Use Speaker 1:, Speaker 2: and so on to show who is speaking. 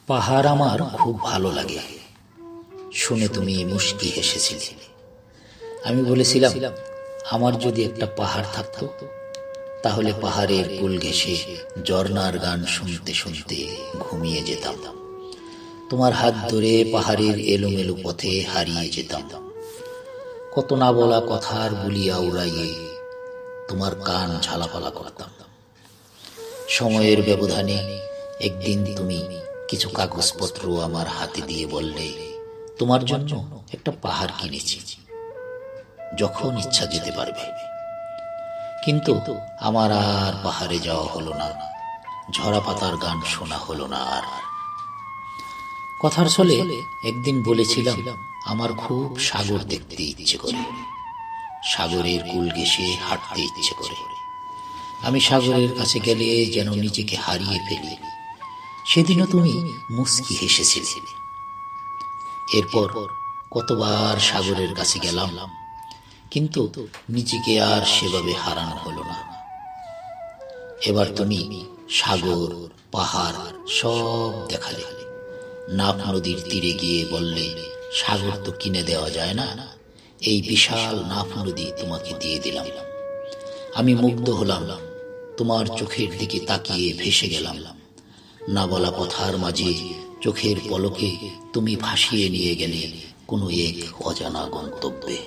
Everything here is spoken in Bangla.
Speaker 1: পাহাড় আমার খুব ভালো লাগে শুনে তুমি মুচকি হেসেছিলে। আমি বলেছিলাম আমার যদি একটা পাহাড় থাকতো তাহলে পাহাড়ের কুল ঘেঁষে ঝর্ণার গান শুনতে শুনতে ঘুমিয়ে যেতাম। তোমার হাত ধরে পাহাড়ের এলোমেলো পথে হারিয়ে যেতাম। কত না বলা কথার বুলিয়া উড়াইয়ে তোমার কান ঝালাপালা করতাম। সময়ের ব্যবধানে একদিন তুমি কিছু কাগজপত্র আমার হাতে দিয়ে বললে, তোমার জন্য একটা পাহাড় কিনেছি, যখন ইচ্ছা যেতে পারবে। কিন্তু আমার আর পাহাড়ে যাওয়া হলো না, ঝরা পাতার গান শোনা হলো না আর। কথার ছলে একদিন বলেছিলাম আমার খুব সাগর দেখতে ইচ্ছে করে, সাগরের কুল ঘেঁষে হাঁটতে ইচ্ছে করে। আমি সাগরের কাছে গেলে যেন নিজেকে হারিয়ে ফেলি। সেদিনও তুমি মুচকি হেসেছিলে। এরপর কতবার সাগরের কাছে গেলাম, কিন্তু নিজেকে আর সেভাবে হারানো হলো না। এবার তুমি সাগর পাহাড় সব দেখালে। নাফ নদীর তীরে গিয়ে বললে, সাগর তো কিনে দেওয়া যায় না, এই বিশাল নাফ নদী তোমাকে দিয়ে দিলাম। আমি মুগ্ধ হলাম, তোমার চোখের দিকে তাকিয়ে ভেসে গেলাম। না বলা কথার মাঝে চোখের পলকে তুমি ভাসিয়ে নিয়ে গেলে কোনো এক অজানা গন্তব্যে।